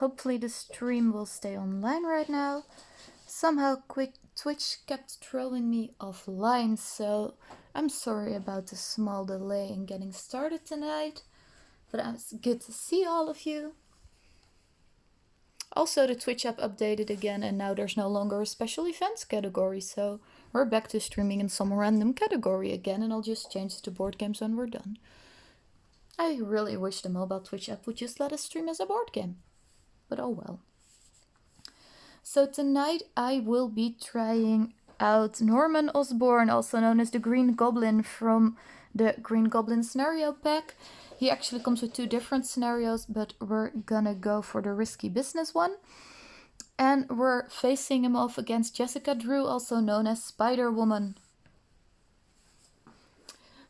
Hopefully the stream will stay online right now. Somehow Twitch kept throwing me offline, so I'm sorry about the small delay in getting started tonight. But it's good to see all of you. Also, the Twitch app updated again, and now there's no longer a special events category, so we're back to streaming in some random category again, and I'll just change it to board games when we're done. I really wish the mobile Twitch app would just let us stream as a board game, but oh well. So tonight I will be trying out Norman Osborn, also known as the Green Goblin from the Green Goblin scenario pack. He actually comes with 2 different scenarios, but we're gonna go for the risky business one. And we're facing him off against Jessica Drew, also known as Spider-Woman.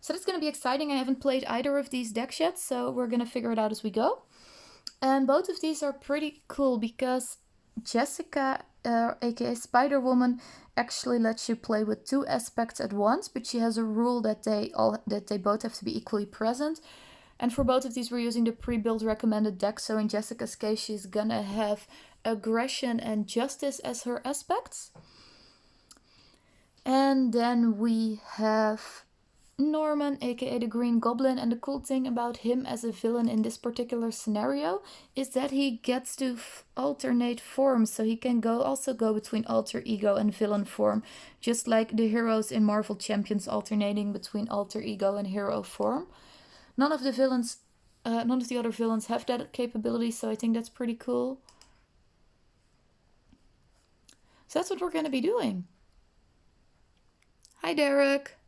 So that's gonna be exciting. I haven't played either of these decks yet, so we're gonna figure it out as we go. And both of these are pretty cool because Jessica, aka Spider-Woman, actually lets you play with 2 aspects at once, but she has a rule that they both have to be equally present. And for both of these, we're using the pre-built recommended deck. So in Jessica's case, she's gonna have aggression and justice as her aspects. And then we have Norman, aka the Green Goblin, and the cool thing about him as a villain in this particular scenario is that he gets to alternate forms, so he can also go between alter ego and villain form, just like the heroes in Marvel Champions alternating between alter ego and hero form. None of the other villains have that capability, so I think that's pretty cool. So that's what we're going to be doing. Hi, Derek.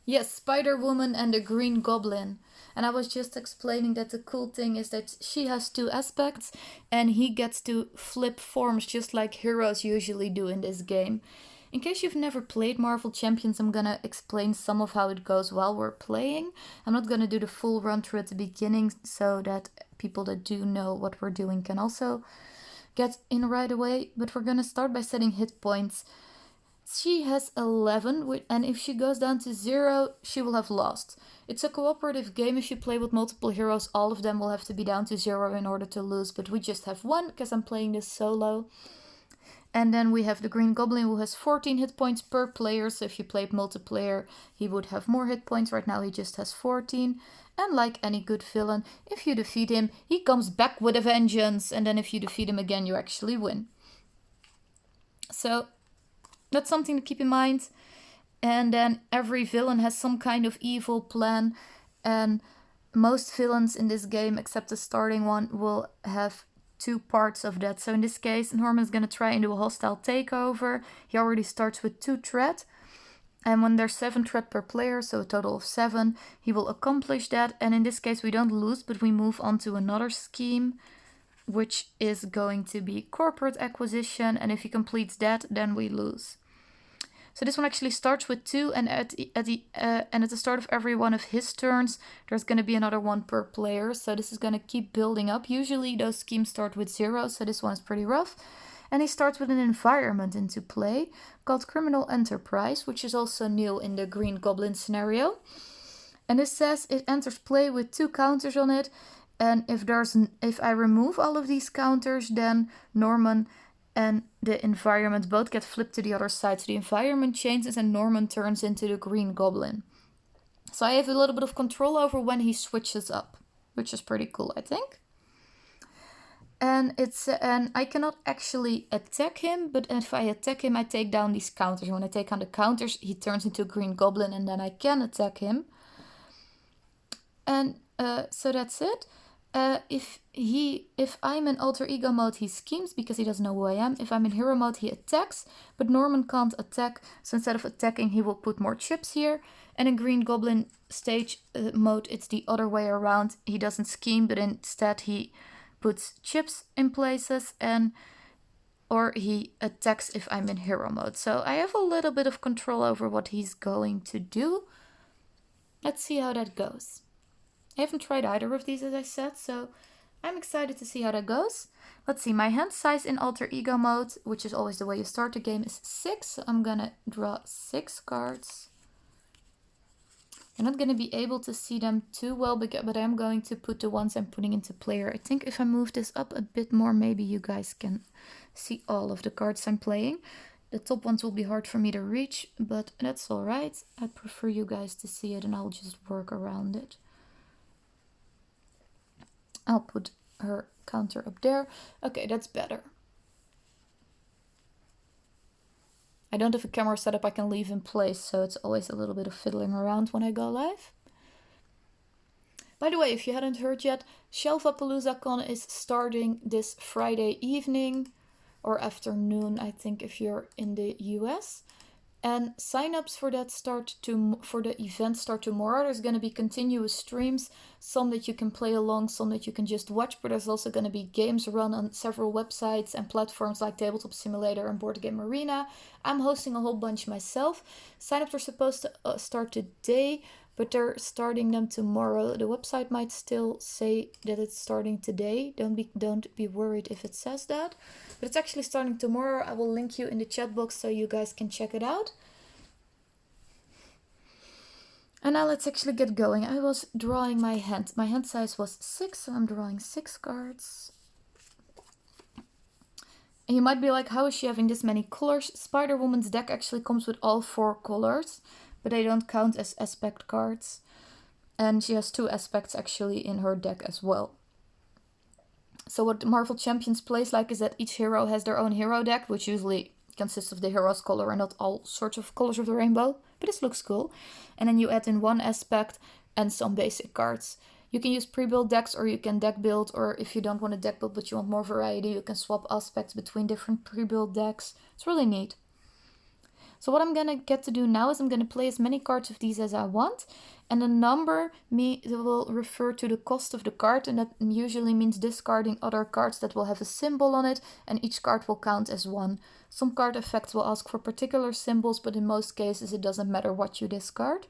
Yes, Spider-Woman and the Green Goblin. And I was just explaining that the cool thing is that she has 2 aspects and he gets to flip forms just like heroes usually do in this game. In case you've never played Marvel Champions, I'm gonna explain some of how it goes while we're playing. I'm not gonna do the full run through at the beginning so that people that do know what we're doing can also get in right away. But we're gonna start by setting hit points. She has 11, and if she goes down to 0, she will have lost. It's a cooperative game. If you play with multiple heroes, all of them will have to be down to 0 in order to lose, but we just have 1 because I'm playing this solo. And then we have the Green Goblin, who has 14 hit points per player, so if you played multiplayer, he would have more hit points. Right now he just has 14. And like any good villain, if you defeat him, he comes back with a vengeance, and then if you defeat him again, you actually win. So that's something to keep in mind. And then every villain has some kind of evil plan, and most villains in this game, except the starting one, will have 2 parts of that. So in this case, Norman's gonna try and do a hostile takeover. He already starts with 2 threat, and when there's 7 threat per player, so a total of 7, he will accomplish that. And in this case, we don't lose, but we move on to another scheme, which is going to be corporate acquisition, and if he completes that, then we lose. So this one actually starts with 2, and at the start of every one of his turns, there's going to be another 1 per player. So this is going to keep building up. Usually those schemes start with 0, so this one is pretty rough. And he starts with an environment into play called Criminal Enterprise, which is also new in the Green Goblin scenario. And it says it enters play with 2 counters on it, and if I remove all of these counters, then Norman and the environment both get flipped to the other side. So the environment changes and Norman turns into the Green Goblin. So I have a little bit of control over when he switches up, which is pretty cool, I think. And I cannot actually attack him, but if I attack him, I take down these counters. When I take on the counters, he turns into a Green Goblin, and then I can attack him. And so that's it. If I'm in alter ego mode, he schemes because he doesn't know who I am. If I'm in hero mode, he attacks, but Norman can't attack, so instead of attacking, he will put more chips here. And in Green Goblin stage mode, it's the other way around. He doesn't scheme, but instead he puts chips in places, or he attacks if I'm in hero mode. So I have a little bit of control over what he's going to do. Let's see how that goes. I haven't tried either of these, as I said, so I'm excited to see how that goes. Let's see, my hand size in alter ego mode, which is always the way you start the game, is 6. So I'm gonna draw 6 cards. I'm not going to be able to see them too well, but I'm going to put the ones I'm putting into player. I think if I move this up a bit more, maybe you guys can see all of the cards I'm playing. The top ones will be hard for me to reach, but that's all right. I prefer you guys to see it and I'll just work around it. I'll put her counter up there. Okay, that's better. I don't have a camera setup I can leave in place, so it's always a little bit of fiddling around when I go live. By the way, if you hadn't heard yet, Shelvapalooza is starting this Friday evening or afternoon, I think, if you're in the US. And sign-ups for that for the event start tomorrow. There's going to be continuous streams, some that you can play along, some that you can just watch, but there's also going to be games run on several websites and platforms like Tabletop Simulator and Board Game Arena. I'm hosting a whole bunch myself. Sign-ups are supposed to start today, but they're starting them tomorrow. The website might still say that it's starting today. Don't be worried if it says that. But it's actually starting tomorrow. I will link you in the chat box so you guys can check it out. And now let's actually get going. I was drawing my hand. My hand size was 6, so I'm drawing 6 cards. And you might be like, how is she having this many colors? Spider-Woman's deck actually comes with all 4 colors, but they don't count as aspect cards. And she has 2 aspects actually in her deck as well. So what Marvel Champions plays like is that each hero has their own hero deck, which usually consists of the hero's color and not all sorts of colors of the rainbow. But this looks cool. And then you add in 1 aspect and some basic cards. You can use pre-built decks or you can deck build, or if you don't want a deck build but you want more variety, you can swap aspects between different pre-built decks. It's really neat. So what I'm going to get to do now is I'm going to play as many cards of these as I want. And the number will refer to the cost of the card. And that usually means discarding other cards that will have a symbol on it. And each card will count as 1. Some card effects will ask for particular symbols, but in most cases it doesn't matter what you discard.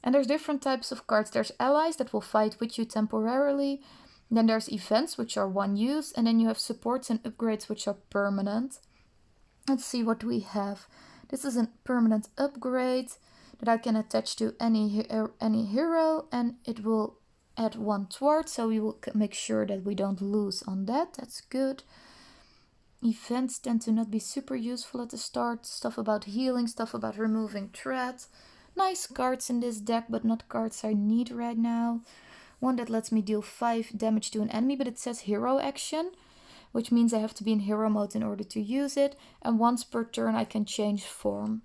And there's different types of cards. There's allies that will fight with you temporarily. Then there's events, which are 1 use. And then you have supports and upgrades, which are permanent. Let's see what we have. This is a permanent upgrade that I can attach to any hero, and it will add 1 thwart, so we will make sure that we don't lose on that. That's good. Events tend to not be super useful at the start. Stuff about healing, stuff about removing threat. Nice cards in this deck, but not cards I need right now. One that lets me deal 5 damage to an enemy, but it says hero action, which means I have to be in hero mode in order to use it. And once per turn I can change form.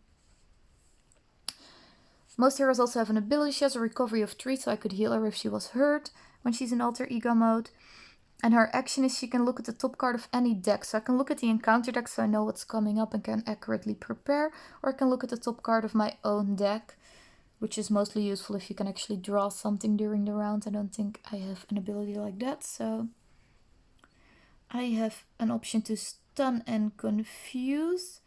Most heroes also have an ability. She has a recovery of 3, so I could heal her if she was hurt when she's in alter ego mode. And her action is she can look at the top card of any deck. So I can look at the encounter deck so I know what's coming up and can accurately prepare. Or I can look at the top card of my own deck, which is mostly useful if you can actually draw something during the round. I don't think I have an ability like that, so I have an option to stun and confuse.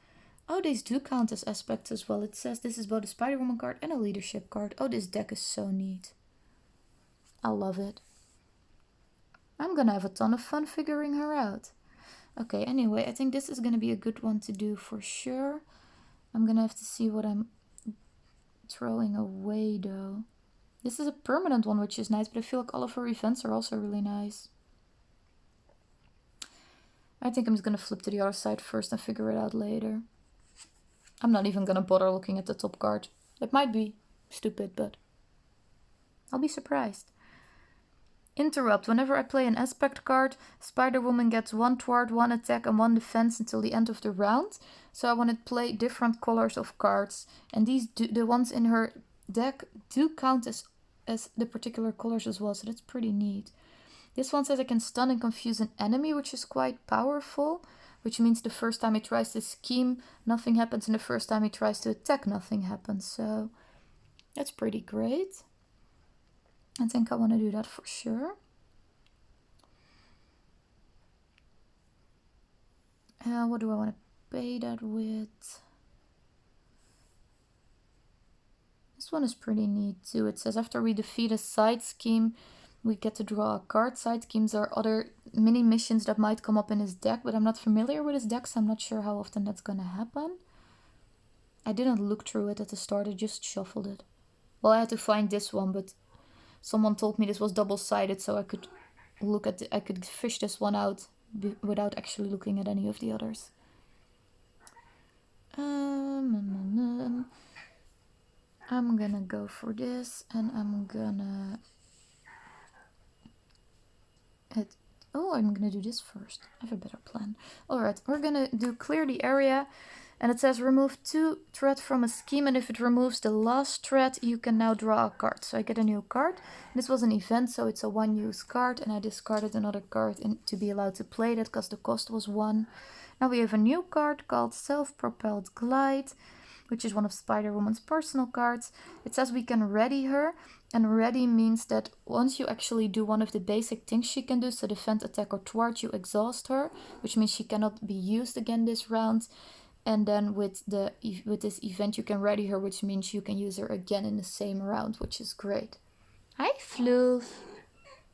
Oh, these do count as aspects as well. It says this is both a Spider-Woman card and a leadership card. Oh, this deck is so neat. I love it. I'm gonna have a ton of fun figuring her out. Okay, anyway, I think this is gonna be a good one to do for sure. I'm gonna have to see what I'm throwing away though. This is a permanent one, which is nice, but I feel like all of her events are also really nice. I think I'm just gonna flip to the other side first and figure it out later. I'm not even gonna bother looking at the top card. It might be stupid, but I'll be surprised. Interrupt. Whenever I play an aspect card, Spider-Woman gets 1 thwart, 1 attack and 1 defense until the end of the round. So I want to play different colors of cards. And the ones in her deck do count as the particular colors as well, so that's pretty neat. This one says I can stun and confuse an enemy, which is quite powerful. Which means the first time he tries to scheme, nothing happens. And the first time he tries to attack, nothing happens. So that's pretty great. I think I want to do that for sure. What do I want to pay that with? This one is pretty neat too. It says after we defeat a side scheme, we get to draw a card. Side schemes are other mini missions that might come up in his deck, but I'm not familiar with his deck, so I'm not sure how often that's going to happen. I didn't look through it at the start, I just shuffled it. Well, I had to find this one, but someone told me this was double-sided, so I could look at I could fish this one out without actually looking at any of the others. I'm gonna go for this, and I'm gonna... I'm gonna do this first. I have a better plan. Alright, we're gonna do clear the area. And it says remove 2 thread from a scheme, and if it removes the last thread, you can now draw a card. So I get a new card. This was an event, so it's a 1-use card, and I discarded another card to be allowed to play that because the cost was 1. Now we have a new card called Self-Propelled Glide, which is one of Spider-Woman's personal cards. It says we can ready her, and ready means that once you actually do one of the basic things she can do, so defend, attack, or thwart, you exhaust her, which means she cannot be used again this round. And then with this event you can ready her, which means you can use her again in the same round, which is great. Hi, Floof.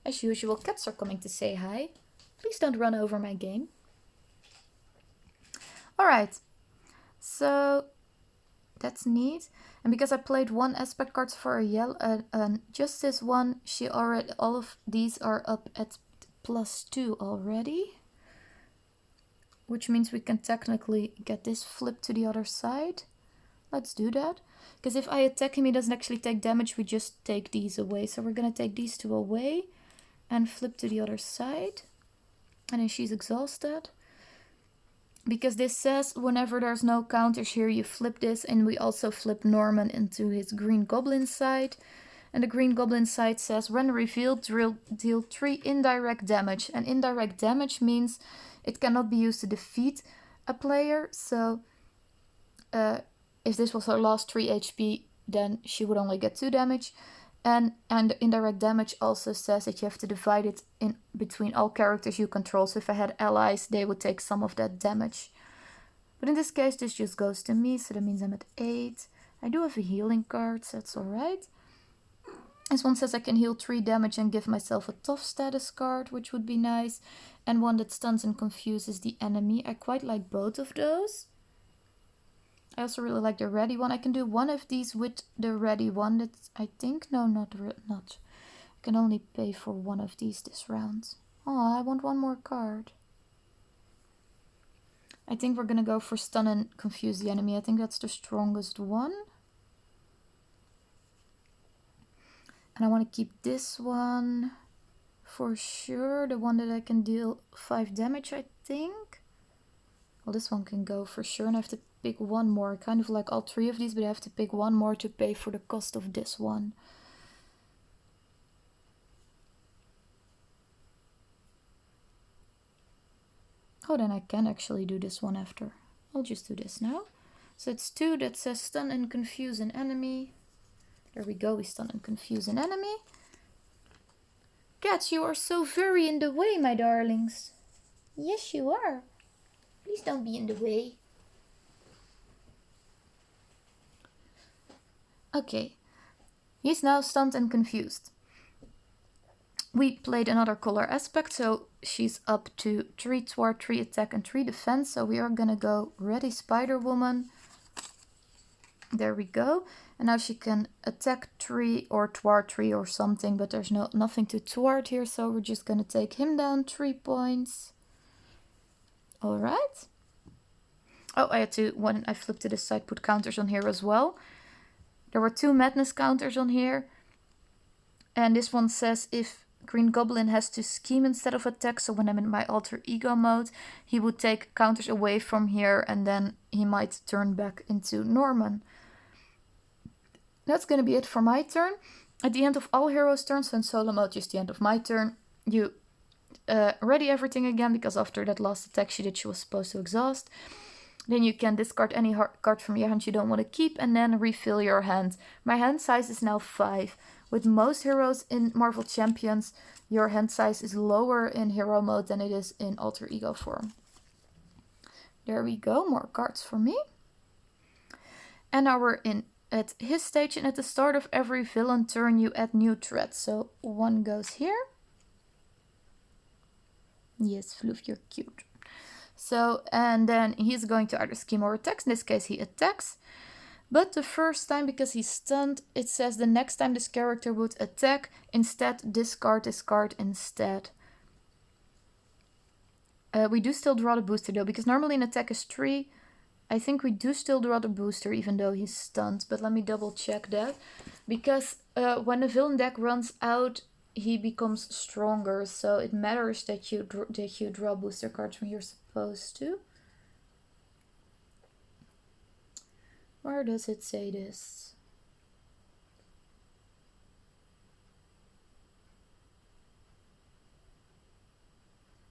As usual, cats are coming to say hi. Please don't run over my game. Alright, so that's neat. And because I played 1 aspect card for a yellow, just this one, all of these are up at +2 already. Which means we can technically get this flipped to the other side. Let's do that. Because if I attack him, he doesn't actually take damage. We just take these away. So we're going to take these 2 away and flip to the other side. And then she's exhausted. Because this says whenever there's no counters here, you flip this. And we also flip Norman into his Green Goblin side. And the Green Goblin side says when revealed, deal 3 indirect damage. And indirect damage means it cannot be used to defeat a player. So if this was her last 3 HP, then she would only get 2 damage. And indirect damage also says that you have to divide it in between all characters you control. So if I had allies, they would take some of that damage. But in this case, this just goes to me. So that means I'm at 8. I do have a healing card, so that's alright. This one says I can heal 3 damage and give myself a tough status card, which would be nice. And one that stuns and confuses the enemy. I quite like both of those. I also really like the ready one. I can do one of these with the ready one. That's, I think, no, not. I can only pay for one of these this round. Oh, I want one more card. I think we're gonna go for stun and confuse the enemy. I think that's the strongest one. And I want to keep this one for sure. The one that I can deal 5 damage, I think. Well, this one can go for sure. And I have to pick one more. I kind of like all 3 of these, but I have to pick one more to pay for the cost of this one. Oh, then I can actually do this one after. I'll just do this now. So it's 2 that says stun and confuse an enemy. There we go, we stun and confuse an enemy. Cats, you are so very in the way, my darlings. Yes, you are. Please don't be in the way. Okay, he's now stunned and confused. We played another color aspect, so she's up to 3 thwart, 3 attack, and 3 defense. So we are gonna go ready Spider-Woman. There we go. And now she can attack 3 or thwart 3 or something, but there's nothing to thwart here, so we're just gonna take him down 3 points. Alright. Oh, I had to, when I flipped to this side, put counters on here as well. There were 2 madness counters on here. And this one says if Green Goblin has to scheme instead of attack, so when I'm in my alter ego mode, he would take counters away from here and then he might turn back into Norman. That's gonna be it for my turn. At the end of all heroes' turns, so in solo mode, just the end of my turn, you ready everything again, because after that last attack she did, she was supposed to exhaust. Then you can discard any card from your hand you don't want to keep and then refill your hand. My hand size is now 5. With most heroes in Marvel Champions, your hand size is lower in hero mode than it is in alter ego form. There we go, more cards for me. And now we're in at his stage, and at the start of every villain turn you add new threats. So 1 goes here. Yes, Floof, you're cute. So, and then he's going to either scheme or attacks. In this case, he attacks. But the first time, because he's stunned, it says the next time this character would attack, instead discard this card instead. We do still draw the booster though, because normally an attack is 3. I think we do still draw the booster even though he's stunned, but let me double check that. Because when the villain deck runs out, he becomes stronger, so it matters that you draw booster cards when you're supposed to. Where does it say this?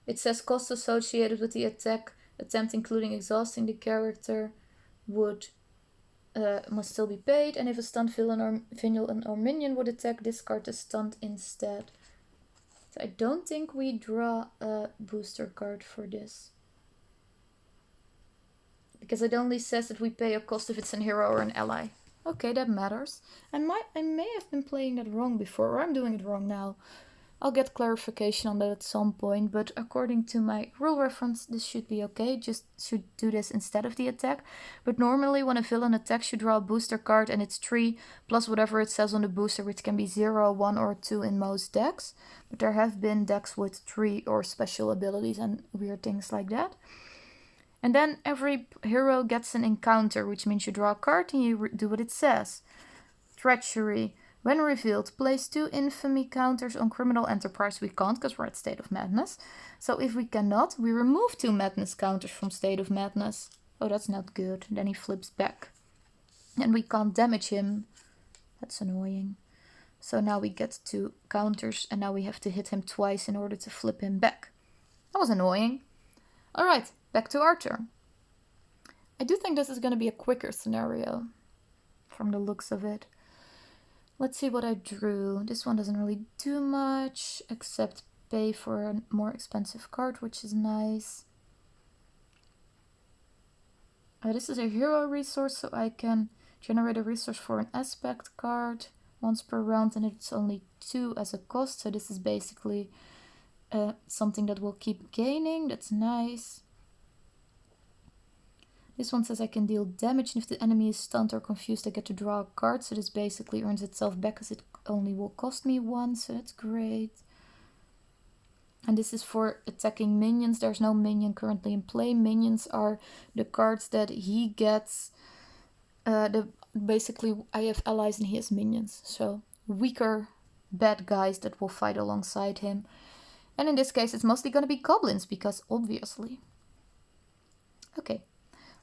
It says costs associated with the attack attempt, including exhausting the character, must still be paid, and if a stunned villain or minion would attack, discard the stunned instead. So I don't think we draw a booster card for this. Because it only says that we pay a cost if it's an hero or an ally. Okay, that matters. I may have been playing that wrong before, or I'm doing it wrong now. I'll get clarification on that at some point, but according to my rule reference, this should be okay. Just should do this instead of the attack. But normally when a villain attacks, you draw a booster card and it's 3 plus whatever it says on the booster, which can be 0, 1 or 2 in most decks. But there have been decks with 3 or special abilities and weird things like that. And then every hero gets an encounter, which means you draw a card and you do what it says. Treachery. When revealed, place 2 infamy counters on Criminal Enterprise. We can't because we're at State of Madness. So if we cannot, we remove 2 madness counters from State of Madness. Oh, that's not good. Then he flips back. And we can't damage him. That's annoying. So now we get 2 counters and now we have to hit him twice in order to flip him back. That was annoying. Alright, back to our turn. I do think this is going to be a quicker scenario from the looks of it. Let's see what I drew. This one doesn't really do much except pay for a more expensive card, which is nice. This is a hero resource, so I can generate a resource for an aspect card once per round, and it's only 2 as a cost, so this is basically something that will keep gaining. That's nice. This one says I can deal damage, and if the enemy is stunned or confused, I get to draw a card. So this basically earns itself back as it only will cost me 1, so that's great. And this is for attacking minions. There's no minion currently in play. Minions are the cards that he gets. Basically, I have allies and he has minions. So weaker bad guys that will fight alongside him. And in this case, it's mostly going to be goblins, because obviously. Okay.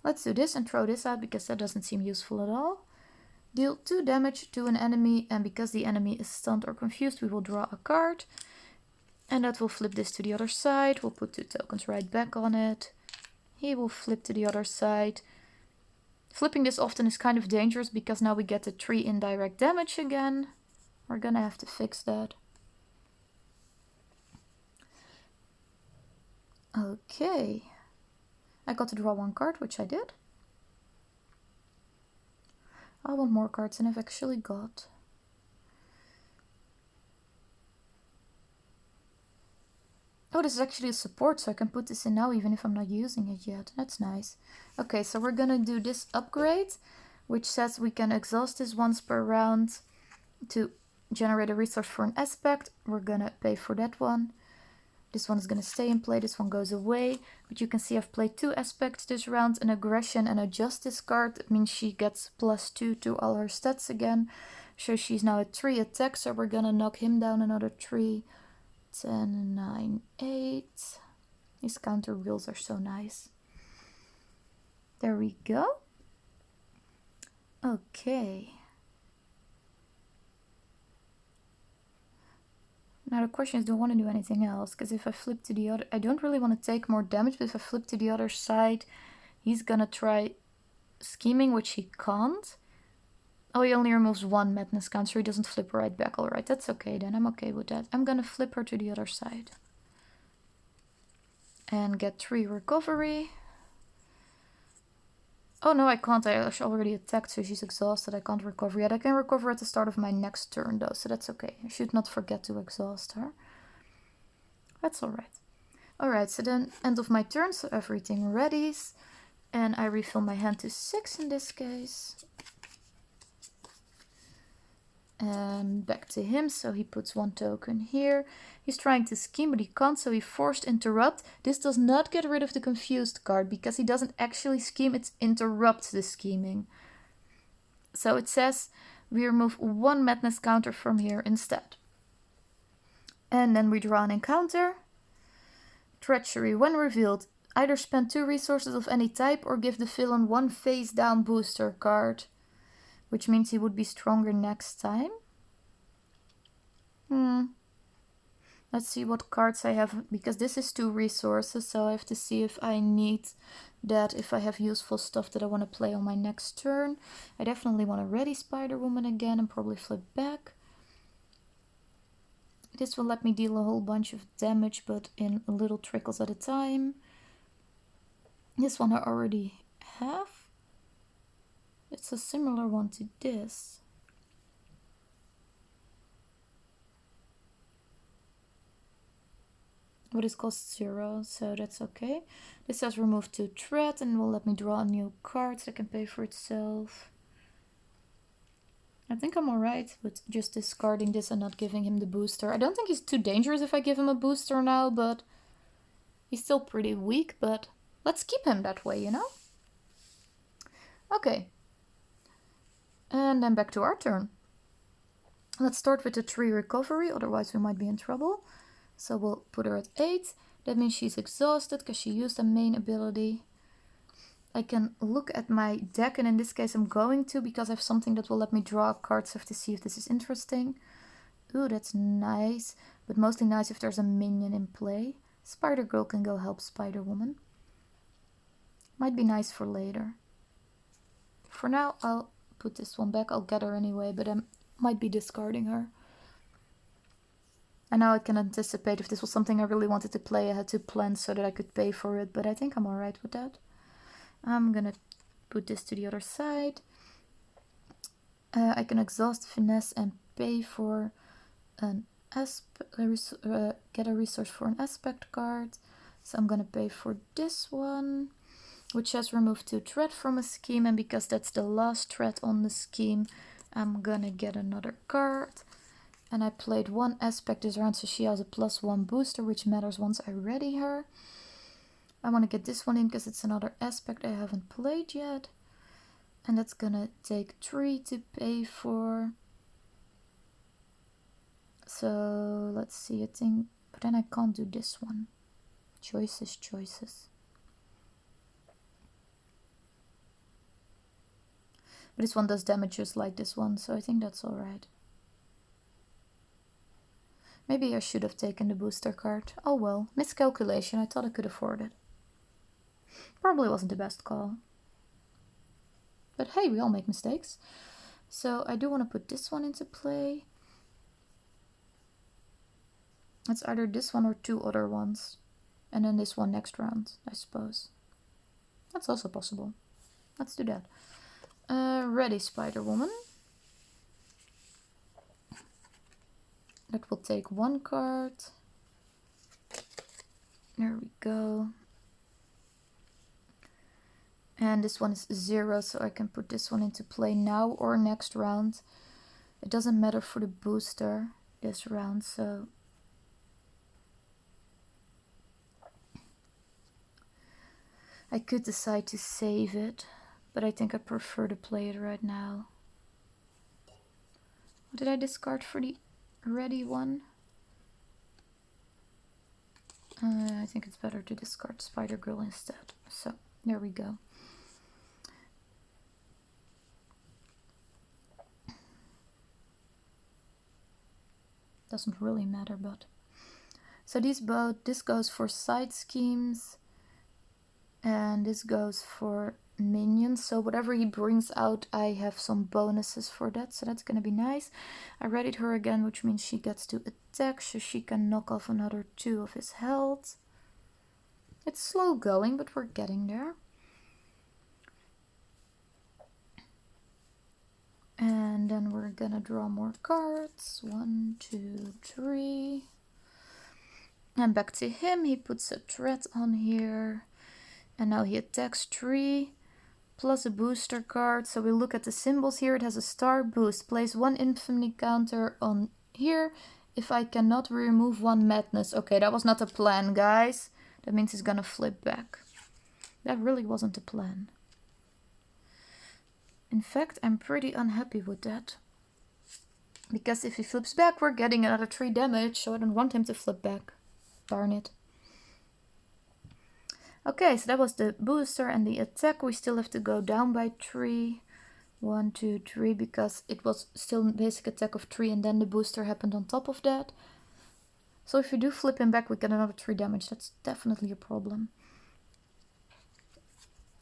Let's do this and throw this out because that doesn't seem useful at all. Deal 2 damage to an enemy, and because the enemy is stunned or confused, we will draw a card. And that will flip this to the other side. We'll put 2 tokens right back on it. He will flip to the other side. Flipping this often is kind of dangerous because now we get the 3 indirect damage again. We're gonna have to fix that. Okay. I got to draw 1 card, which I did. I want more cards than I've actually got. Oh, this is actually a support, so I can put this in now even if I'm not using it yet. That's nice. Okay, so we're gonna do this upgrade, which says we can exhaust this once per round to generate a resource for an aspect. We're gonna pay for that one. This one is going to stay in play, this one goes away. But you can see I've played 2 aspects this round, an aggression and a justice card. That means she gets +2 to all her stats again. So she's now at 3 attack, so we're going to knock him down another 3. 10, 9, 8. These counter wheels are so nice. There we go. Okay. Now the question is, do I want to do anything else? Because if I flip to the other... I don't really want to take more damage, but if I flip to the other side, he's gonna try scheming, which he can't. Oh, he only removes 1 madness counter, so he doesn't flip right back. Alright, that's okay then. I'm okay with that. I'm gonna flip her to the other side. And get 3 recovery. Oh no, I can't. I already attacked, so she's exhausted. I can't recover yet. I can recover at the start of my next turn though, so that's okay. I should not forget to exhaust her. That's alright. Alright, so then end of my turn, so everything readies. And I refill my hand to 6 in this case. And back to him, so he puts 1 token here. He's trying to scheme, but he can't, so he forced interrupt. This does not get rid of the confused card, because he doesn't actually scheme, it interrupts the scheming. So it says we remove 1 madness counter from here instead. And then we draw an encounter. Treachery. When revealed, either spend 2 resources of any type or give the villain 1 face down booster card. Which means he would be stronger next time. Let's see what cards I have, because this is 2 resources, so I have to see if I need that, if I have useful stuff that I want to play on my next turn. I definitely want to ready Spider-Woman again and probably flip back. This will let me deal a whole bunch of damage, but in little trickles at a time. This one I already have. It's a similar one to this. But it costs 0, so that's okay. This says remove 2 threat and will let me draw a new card so it can pay for itself. I think I'm alright with just discarding this and not giving him the booster. I don't think he's too dangerous if I give him a booster now, but he's still pretty weak, but let's keep him that way, you know? Okay. And then back to our turn. Let's start with the 3 recovery, otherwise we might be in trouble. So we'll put her at 8. That means she's exhausted because she used a main ability. I can look at my deck, and in this case I'm going to, because I have something that will let me draw cards. I have to see if this is interesting. Ooh, that's nice, but mostly nice if there's a minion in play. Spider-Girl can go help Spider-Woman. Might be nice for later. For now, I'll put this one back. I'll get her anyway, but I might be discarding her. And now I can anticipate if this was something I really wanted to play, I had to plan so that I could pay for it, but I think I'm alright with that. I'm gonna put this to the other side. I can exhaust, finesse, and pay for an get a resource for an aspect card. So I'm gonna pay for this one, which says remove 2 threat from a scheme, and because that's the last threat on the scheme, I'm gonna get another card. And I played 1 aspect this round, so she has a +1 booster, which matters once I ready her. I want to get this one in because it's another aspect I haven't played yet. And that's gonna take 3 to pay for. So let's see, I think, but then I can't do this one. Choices. But this one does damage just like this one, so I think that's alright. Maybe I should have taken the booster card. Oh well, miscalculation, I thought I could afford it. Probably wasn't the best call. But hey, we all make mistakes. So I do want to put this one into play. It's either this one or 2 other ones. And then this one next round, I suppose. That's also possible. Let's do that. Ready, Spider-Woman. That will take 1 card. There we go. And this one is 0, so I can put this one into play now or next round. It doesn't matter for the booster this round, so... I could decide to save it, but I think I prefer to play it right now. What did I discard for the ready one? I think it's better to discard Spider-Girl instead. So, there we go. Doesn't really matter, but... So this goes for side schemes. And this goes for minions. So whatever he brings out, I have some bonuses for that. So that's going to be nice. I readied her again, which means she gets to attack. So she can knock off another 2 of his health. It's slow going, but we're getting there. And then we're going to draw more cards. 1, 2, 3. And back to him. He puts a threat on here. And now he attacks 3. plus a booster card. So we look at the symbols here. It has a star boost. Place 1 infamy counter on here. If I cannot remove 1 madness. Okay, that was not a plan, guys. That means he's gonna flip back. That really wasn't a plan. In fact, I'm pretty unhappy with that. Because if he flips back, we're getting another 3 damage. So I don't want him to flip back. Darn it. Okay, so that was the booster and the attack. We still have to go down by 3. 1, 2, 3, because it was still a basic attack of 3 and then the booster happened on top of that. So if we do flip him back, we get another 3 damage. That's definitely a problem.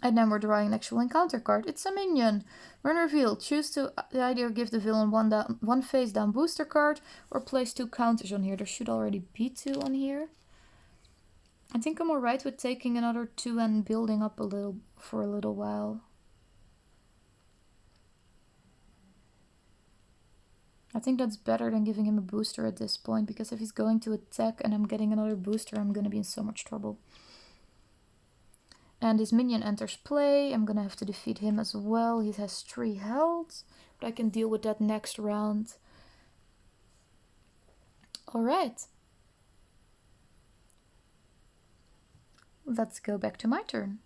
And then we're drawing an actual encounter card. It's a minion. When revealed, choose to either give the villain one face down booster card or place 2 counters on here. There should already be 2 on here. I think I'm alright with taking another 2 and building up a little for a little while. I think that's better than giving him a booster at this point, because if he's going to attack and I'm getting another booster, I'm going to be in so much trouble. And his minion enters play. I'm going to have to defeat him as well. He has 3 health, but I can deal with that next round. Alright. Let's go back to my turn.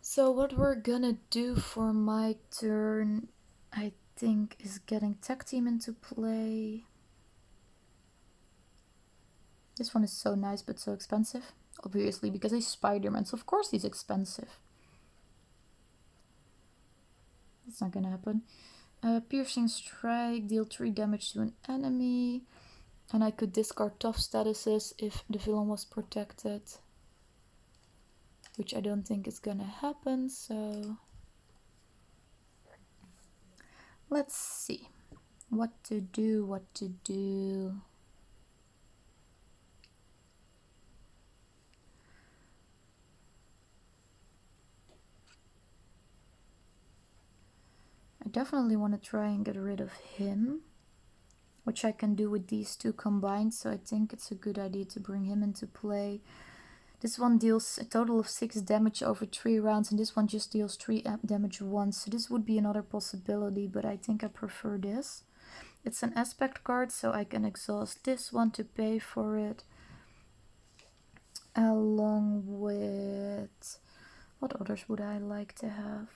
So what we're gonna do for my turn, I think, is getting tag team into play. This one is so nice but so expensive. Obviously, because he's Spider-Man, so of course he's expensive. That's not gonna happen. Piercing strike, deal 3 damage to an enemy. And I could discard tough statuses if the villain was protected. Which I don't think is gonna happen, so... Let's see. What to do. I definitely want to try and get rid of him. Which I can do with these 2 combined, so I think it's a good idea to bring him into play. This one deals a total of 6 damage over 3 rounds, and this one just deals 3 damage once. So this would be another possibility, but I think I prefer this. It's an aspect card, so I can exhaust this one to pay for it. Along with... what others would I like to have?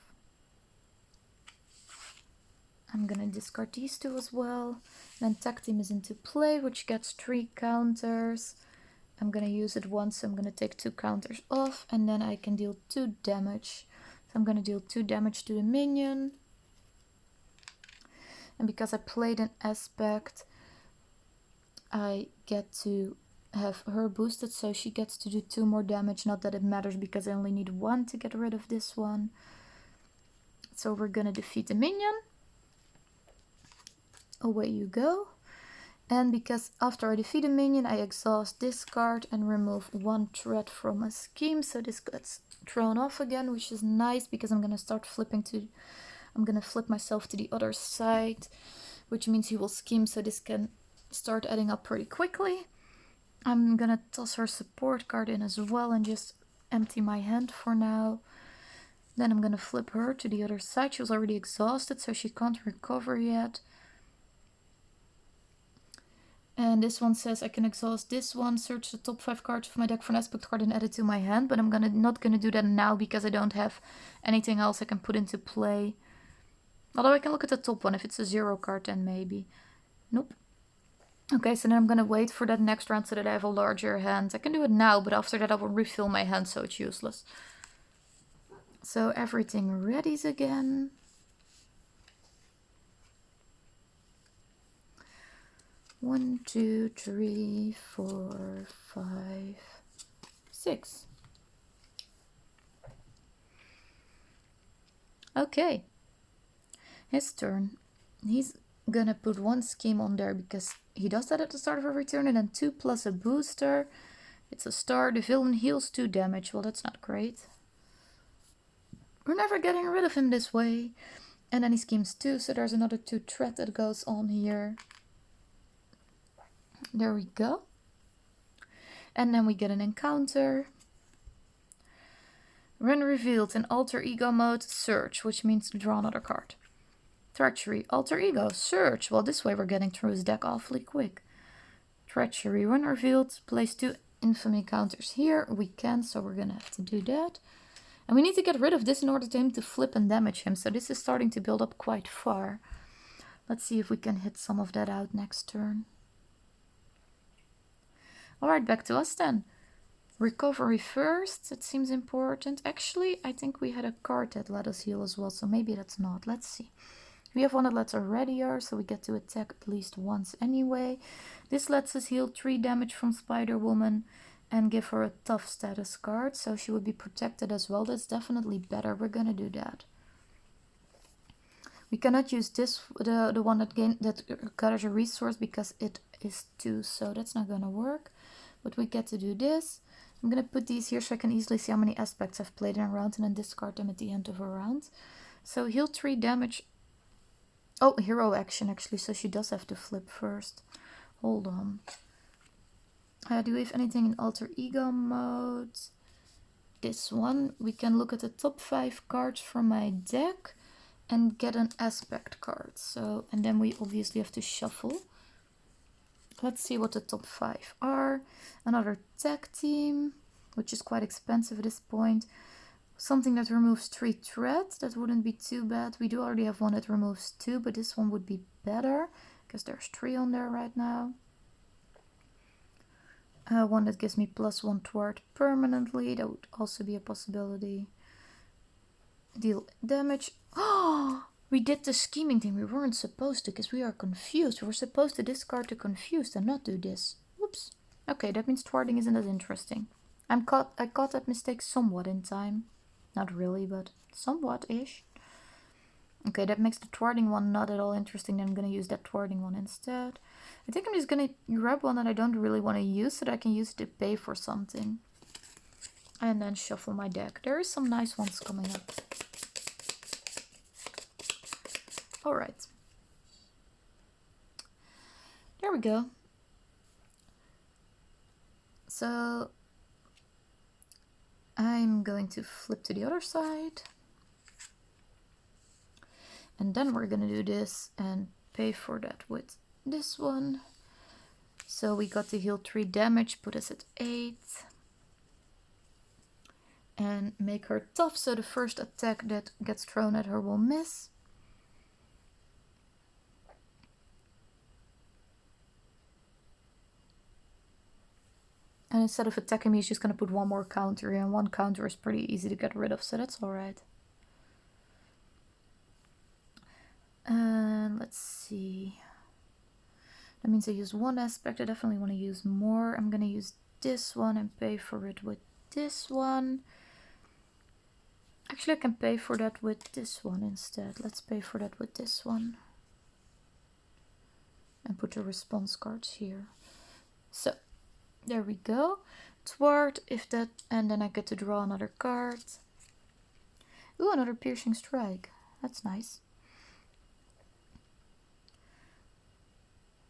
I'm gonna discard these 2 as well. Then tag team is into play, which gets 3 counters. I'm gonna use it once, so I'm gonna take 2 counters off, and then I can deal 2 damage. So I'm gonna deal 2 damage to the minion. And because I played an aspect, I get to have her boosted, so she gets to do 2 more damage. Not that it matters, because I only need 1 to get rid of this one. So we're gonna defeat the minion. Away you go. And because after I defeat a minion, I exhaust this card and remove 1 threat from a scheme. So this gets thrown off again, which is nice, because I'm gonna start flipping to... I'm gonna flip myself to the other side, which means he will scheme, so this can start adding up pretty quickly. I'm gonna toss her support card in as well and just empty my hand for now. Then I'm gonna flip her to the other side. She was already exhausted, so she can't recover yet. And this one says I can exhaust this one, search the top 5 cards of my deck for an aspect card and add it to my hand. But I'm not gonna do that now, because I don't have anything else I can put into play. Although I can look at the top one. If it's a 0 card, then maybe. Nope. Okay, so then I'm gonna wait for that next round so that I have a larger hand. I can do it now, but after that I will refill my hand, so it's useless. So everything readies again. One, 2, 3, 4, 5, 6. Okay. His turn. He's gonna put 1 scheme on there because he does that at the start of every turn, and then 2 plus a booster. It's a star. The villain heals 2 damage. Well, that's not great. We're never getting rid of him this way. And then he schemes 2, so there's another 2 threat that goes on here. There we go. And then we get an encounter. When revealed in alter ego mode, search, which means draw another card. Treachery, alter ego, search. Well, this way we're getting through his deck awfully quick. Treachery, when revealed, place 2 infamy counters here. We can, so we're gonna have to do that. And we need to get rid of this in order for him to flip and damage him. So this is starting to build up quite far. Let's see if we can hit some of that out next turn. Alright, back to us then. Recovery first, it seems important. Actually, I think we had a card that let us heal as well, so maybe that's not. Let's see. We have one that lets us readier, so we get to attack at least once anyway. This lets us heal 3 damage from Spider-Woman and give her a tough status card, so she would be protected as well. That's definitely better. We're gonna do that. We cannot use this, the one that gathers a resource, because it is 2, so that's not gonna work. But we get to do this. I'm gonna put these here so I can easily see how many aspects I've played in a round and then discard them at the end of a round. So heal 3 damage. Oh, hero action actually, so she does have to flip first. Hold on. Do we have anything in alter ego mode? This one. We can look at the top 5 cards from my deck and get an aspect card. So, and then we obviously have to shuffle. Let's see what the top 5 are. Another tag team, which is quite expensive at this point. Something that removes 3 threats. That wouldn't be too bad. We do already have one that removes 2, but this one would be better because there's 3 on there right now. One that gives me +1 thwart permanently. That would also be a possibility. Deal damage. Oh, we did the scheming thing. We weren't supposed to because we are confused. We were supposed to discard the confused and not do this. Whoops. Okay, that means thwarting isn't as interesting. I caught that mistake somewhat in time. Not really, but somewhat-ish. Okay, that makes the thwarting one not at all interesting. Then I'm going to use that thwarting one instead. I think I'm just going to grab one that I don't really want to use so that I can use it to pay for something. And then shuffle my deck. There is some nice ones coming up. Alright. There we go. So I'm going to flip to the other side. And then we're gonna do this and pay for that with this one. So we got to heal 3 damage, put us at 8. And make her tough, so the first attack that gets thrown at her will miss. And instead of attacking me, she's just gonna put 1 more counter in. 1 counter is pretty easy to get rid of, so that's alright. And let's see. That means I use 1 aspect. I definitely want to use more. I'm gonna use this one and pay for it with this one. Actually, I can pay for that with this one instead. Let's pay for that with this one. And put the response cards here. So, there we go. Thwart, if that, and then I get to draw another card. Ooh, another piercing strike. That's nice.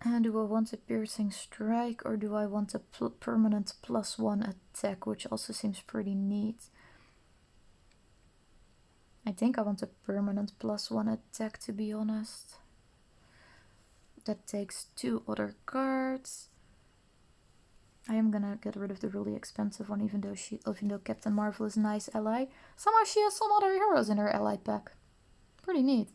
And do I want a piercing strike or do I want a permanent +1 attack, which also seems pretty neat. I think I want a permanent +1 attack, to be honest. That takes 2 other cards. I am gonna get rid of the really expensive one, even though Captain Marvel is a nice ally. Somehow she has some other heroes in her ally pack. Pretty neat.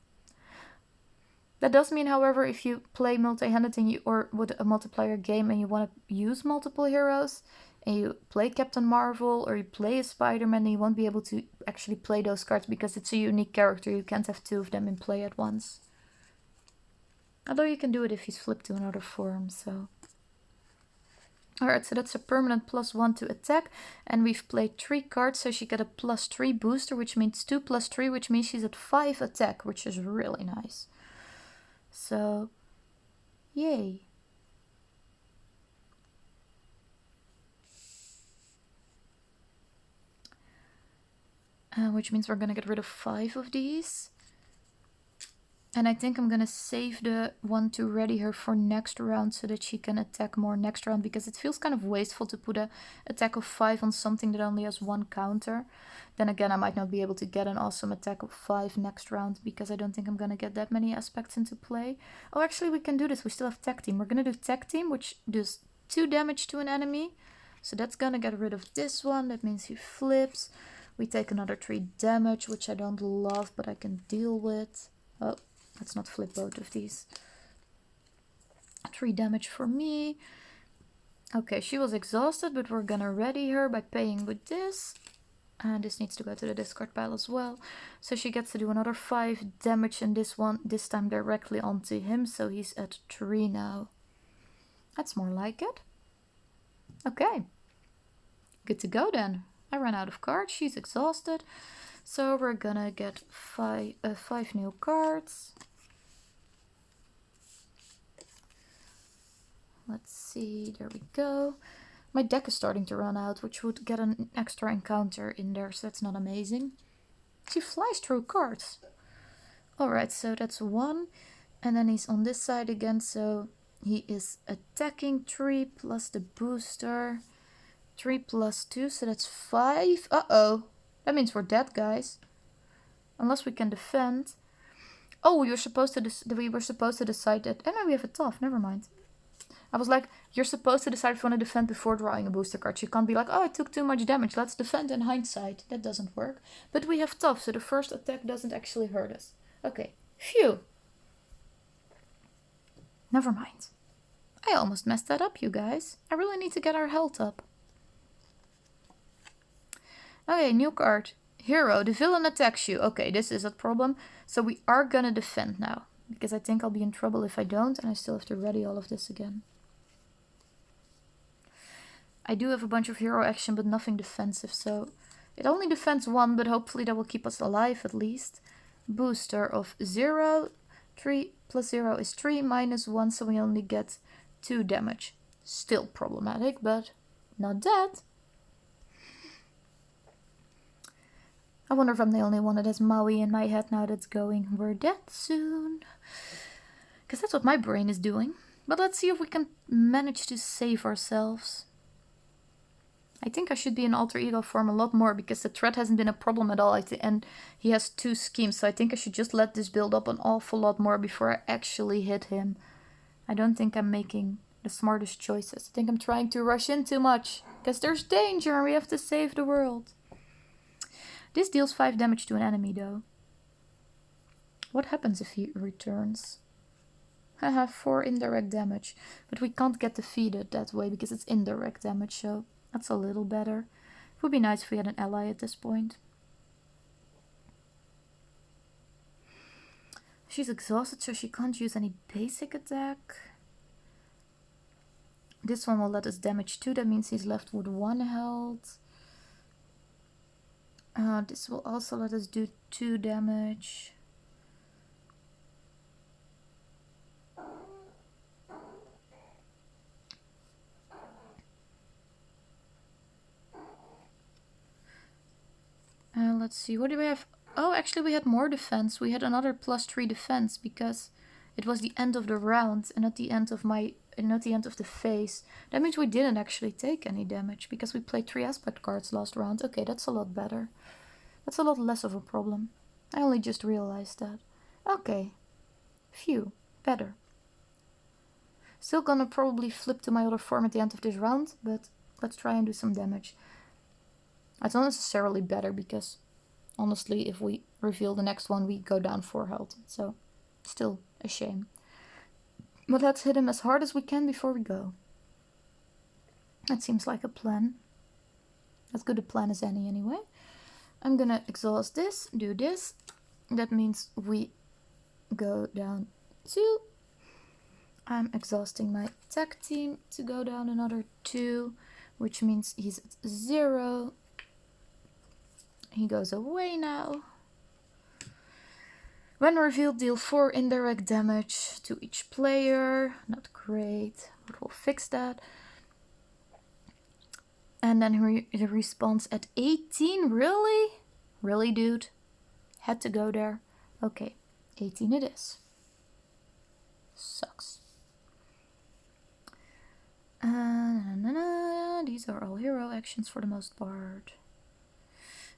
That does mean, however, if you play multi-handed or with a multiplayer game and you want to use multiple heroes, and you play Captain Marvel or you play a Spider-Man, then you won't be able to actually play those cards because it's a unique character. You can't have 2 of them in play at once. Although you can do it if he's flipped to another form, so... Alright, so that's a permanent +1 to attack, and we've played 3 cards, so she got a +3 booster, which means 2 + 3, which means she's at 5 attack, which is really nice. So, yay. Which means we're gonna get rid of 5 of these. And I think I'm gonna save the one to ready her for next round so that she can attack more next round, because it feels kind of wasteful to put a attack of 5 on something that only has 1 counter. Then again, I might not be able to get an awesome attack of 5 next round because I don't think I'm gonna get that many aspects into play. Oh, actually we can do this. We still have tag team. We're gonna do tag team, which does 2 damage to an enemy. So that's gonna get rid of this one. That means he flips. We take another 3 damage, which I don't love, but I can deal with. Oh. Let's not flip both of these. 3 damage for me. Okay, she was exhausted, but we're gonna ready her by paying with this. And this needs to go to the discard pile as well. So she gets to do another 5 damage, and this one, this time directly onto him. So he's at 3 now. That's more like it. Okay. Good to go then. I ran out of cards. She's exhausted. So we're gonna get 5 new cards. Let's see, there we go. My deck is starting to run out, which would get an extra encounter in there, so that's not amazing. She flies through cards. Alright, so that's 1. And then he's on this side again, so he is attacking 3 plus the booster. 3 plus 2, so that's 5. Uh-oh. That means we're dead, guys. Unless we can defend. Oh, we were supposed to decide that. Oh no, we have a tough, never mind. I was like, you're supposed to decide if you want to defend before drawing a booster card. You can't be like, oh, I took too much damage. Let's defend in hindsight. That doesn't work. But we have tough, so the first attack doesn't actually hurt us. Okay. Phew. Never mind. I almost messed that up, you guys. I really need to get our health up. Okay, new card. Hero. The villain attacks you. Okay, this is a problem. So we are gonna defend now. Because I think I'll be in trouble if I don't. And I still have to ready all of this again. I do have a bunch of hero action, but nothing defensive, so it only defends 1, but hopefully that will keep us alive at least. Booster of 0. 3 plus 0 is 3 minus 1, so we only get 2 damage. Still problematic, but not dead. I wonder if I'm the only one that has Maui in my head now that's going, we're dead soon. Because that's what my brain is doing. But let's see if we can manage to save ourselves. I think I should be in alter ego form a lot more because the threat hasn't been a problem at all. And he has 2 schemes, so I think I should just let this build up an awful lot more before I actually hit him. I don't think I'm making the smartest choices. I think I'm trying to rush in too much because there's danger and we have to save the world. This deals 5 damage to an enemy though. What happens if he returns? Haha, 4 indirect damage. But we can't get defeated that way because it's indirect damage, so that's a little better. It would be nice if we had an ally at this point. She's exhausted, so she can't use any basic attack. This one will let us damage 2, that means he's left with 1 health. This will also let us do 2 damage. Let's see, what do we have? Oh, actually we had more defense. We had another +3 defense because it was the end of the round and not the end of the phase. That means we didn't actually take any damage because we played 3 aspect cards last round. Okay, that's a lot better. That's a lot less of a problem. I only just realized that. Okay. Phew. Better. Still gonna probably flip to my other form at the end of this round, but let's try and do some damage. It's not necessarily better because honestly, if we reveal the next one, we go down 4 health. So, still a shame. But let's hit him as hard as we can before we go. That seems like a plan. As good a plan as any anyway. I'm gonna exhaust this, do this. That means we go down 2. I'm exhausting my tag team to go down another 2, which means he's at 0. He goes away now. When revealed, deal 4 indirect damage to each player. Not great, but we'll fix that. And then he respawns at 18. Really? Really, dude? Had to go there. Okay. 18 it is. Sucks. These are all hero actions for the most part.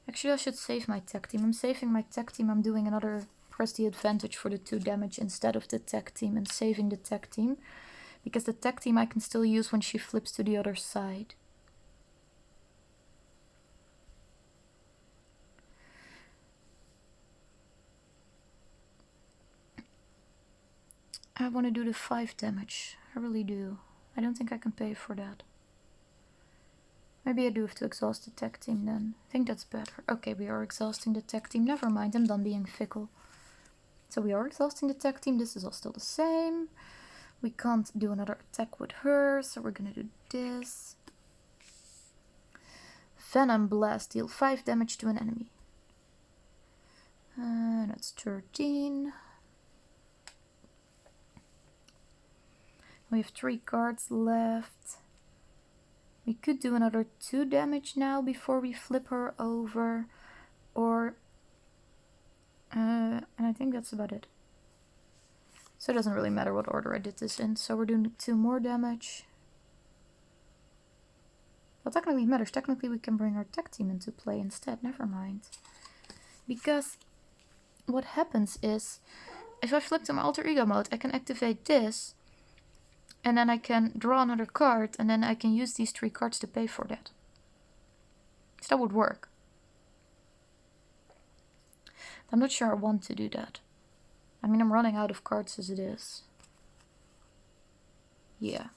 Actually, I should save my tech team. I'm saving my tech team. I'm doing another press the advantage for the 2 damage instead of the tech team and saving the tech team. Because the tech team I can still use when she flips to the other side. I want to do the 5 damage. I really do. I don't think I can pay for that. Maybe I do have to exhaust the tech team then. I think that's better. Okay, we are exhausting the tech team. Never mind, I'm done being fickle. So we are exhausting the tech team. This is all still the same. We can't do another attack with her, so we're gonna do this. Venom Blast. Deal 5 damage to an enemy. That's 13. We have 3 cards left. We could do another 2 damage now before we flip her over. Or... and I think that's about it. So it doesn't really matter what order I did this in. So we're doing 2 more damage. Well, technically it matters. Technically we can bring our tech team into play instead. Never mind. Because what happens is, if I flip to my alter ego mode, I can activate this. And then I can draw another card, and then I can use these 3 cards to pay for that. So that would work. I'm not sure I want to do that. I mean, I'm running out of cards as it is. Yeah.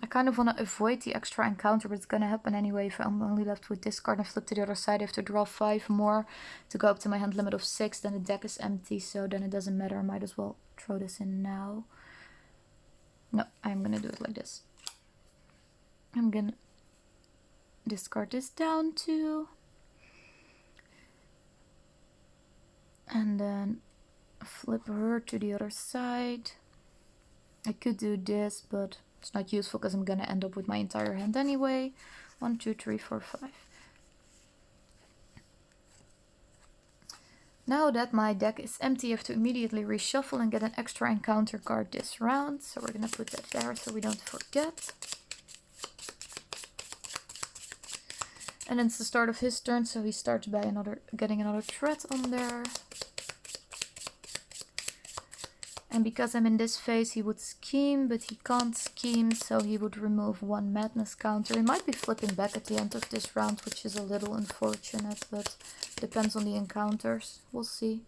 I kind of want to avoid the extra encounter, but it's going to happen anyway. If I'm only left with this card and flip to the other side, I have to draw 5 more to go up to my hand limit of 6. Then the deck is empty, so then it doesn't matter. I might as well throw this in now. No, I'm going to do it like this. I'm going to discard this down too. And then flip her to the other side. I could do this, but it's not useful because I'm gonna end up with my entire hand anyway. 1, 2, 3, 4, 5. Now that my deck is empty, I have to immediately reshuffle and get an extra encounter card this round. So we're gonna put that there so we don't forget. And then it's the start of his turn, so he starts by getting another threat on there. And because I'm in this phase, he would scheme, but he can't scheme, so he would remove 1 madness counter. He might be flipping back at the end of this round, which is a little unfortunate, but depends on the encounters. We'll see.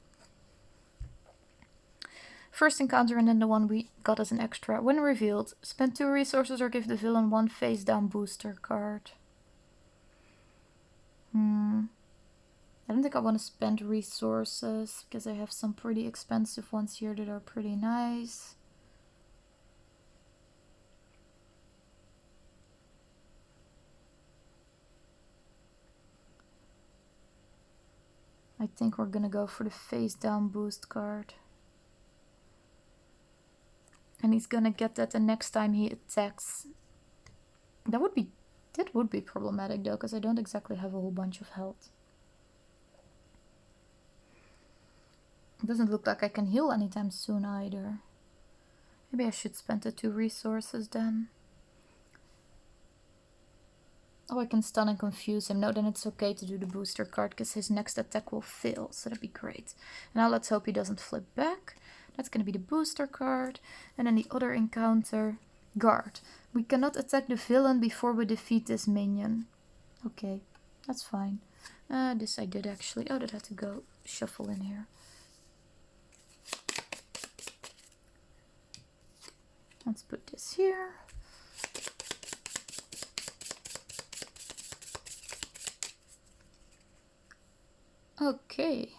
First encounter and then the one we got as an extra. When revealed, spend 2 resources or give the villain 1 face down booster card. I don't think I want to spend resources because I have some pretty expensive ones here that are pretty nice. I think we're gonna go for the face down boost card. And he's gonna get that the next time he attacks. That would be problematic though, because I don't exactly have a whole bunch of health. It doesn't look like I can heal anytime soon either. Maybe I should spend the 2 resources then. Oh, I can stun and confuse him. No, then it's okay to do the booster card because his next attack will fail. So that'd be great. Now let's hope he doesn't flip back. That's going to be the booster card. And then the other encounter, guard. We cannot attack the villain before we defeat this minion. Okay, that's fine. This I did actually. Oh, that had to go shuffle in here. Let's put this here. Okay.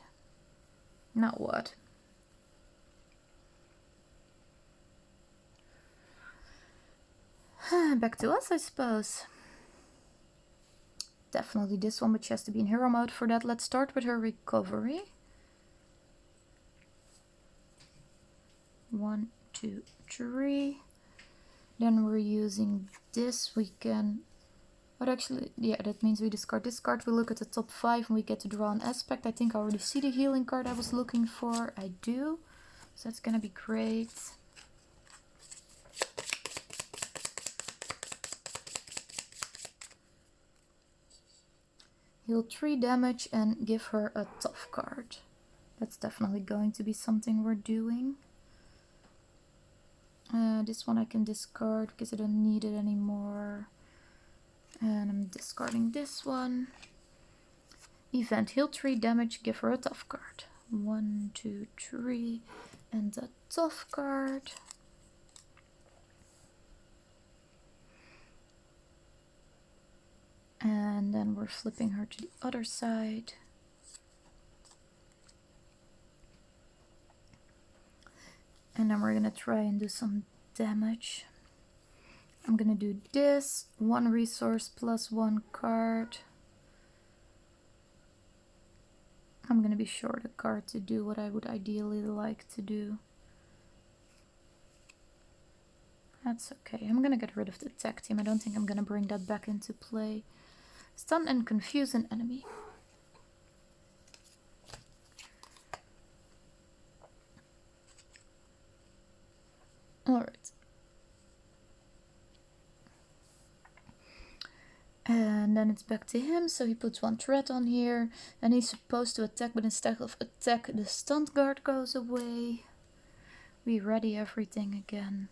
Now what? Back to us, I suppose. Definitely this one, but she has to be in hero mode for that. Let's start with her recovery. 1, 2, 3. Then we're using this. We can But actually, yeah, that means we discard this card. We look at the top 5 and we get to draw an aspect. I think I already see the healing card I was looking for. I do. So that's gonna be great. Heal 3 damage and give her a tough card. That's definitely going to be something we're doing. This one I can discard because I don't need it anymore. And I'm discarding this one. Event, heal 3 damage, give her a tough card. 1, 2, 3, and a tough card. And then we're flipping her to the other side. And then we're gonna try and do some damage. I'm gonna do this, 1 resource plus 1 card. I'm gonna be short a card to do what I would ideally like to do. That's okay. I'm gonna get rid of the tech team. I don't think I'm gonna bring that back into play. Stun and confuse an enemy. Alright. And then it's back to him, so he puts 1 threat on here. And he's supposed to attack, but instead of attack, the stunt guard goes away. We ready everything again.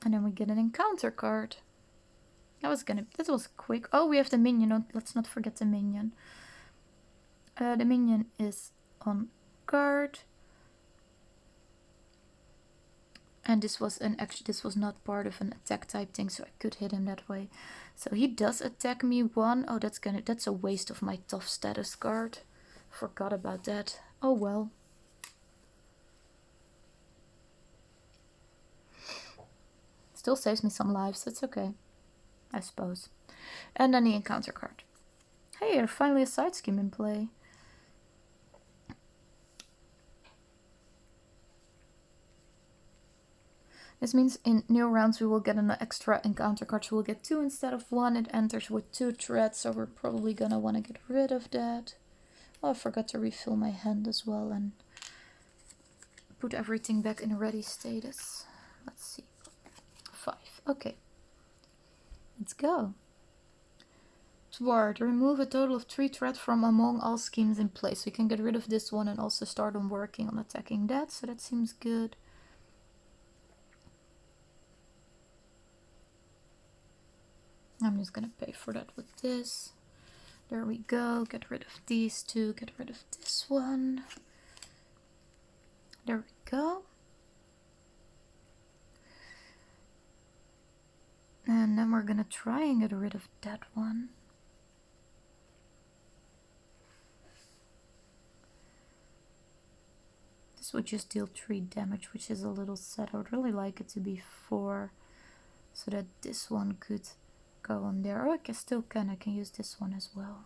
And then we get an encounter card. That was quick. Oh, we have the minion. Let's not forget the minion. The minion is on guard. And this was not part of an attack type thing, so I could hit him that way. So he does attack me 1. Oh, that's a waste of my tough status card. Forgot about that. Oh well. Still saves me some lives, it's okay. I suppose. And then the encounter card. Hey, there's finally a side scheme in play. This means in new rounds we will get an extra encounter card. So we'll get 2 instead of 1. It enters with 2 threats, so we're probably gonna want to get rid of that. Oh, I forgot to refill my hand as well and put everything back in ready status. Let's see. 5. Okay. Let's go. Thwart. Remove a total of 3 threat from among all schemes in place. We can get rid of this one and also start on working on attacking that, so that seems good. I'm just gonna pay for that with this. There we go. Get rid of these 2. Get rid of this one. There we go. And then we're gonna try and get rid of that one. This would just deal 3 damage, which is a little sad. I would really like it to be 4, so that this one could go on there. Oh, I still can. I can use this one as well.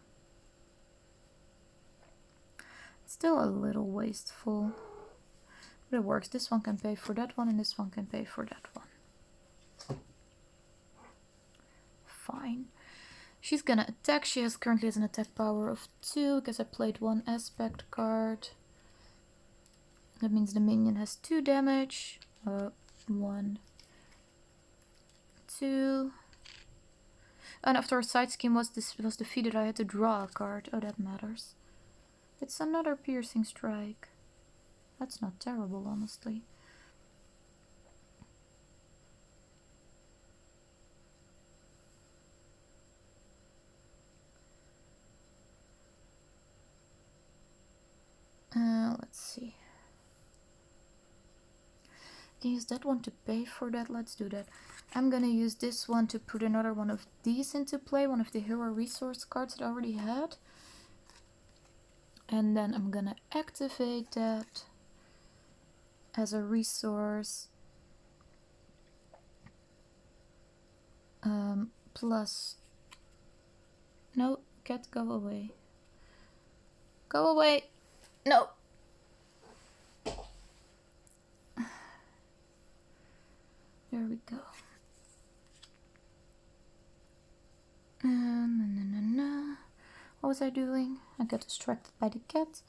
It's still a little wasteful, but it works. This one can pay for that one, and this one can pay for that one. Fine. She's gonna attack. She currently has an attack power of 2 because I played 1 aspect card. That means the minion has 2 damage. 1, 2. And after our side scheme was defeated, I had to draw a card. Oh, that matters. It's another piercing strike. That's not terrible, honestly. Let's see. Can use that one to pay for that. Let's do that. I'm gonna use this one to put another one of these into play, one of the hero resource cards that I already had. And then I'm gonna activate that as a resource. Plus... No, cat, go away. Go away! No! There we go. What was I doing? I got distracted by the cat.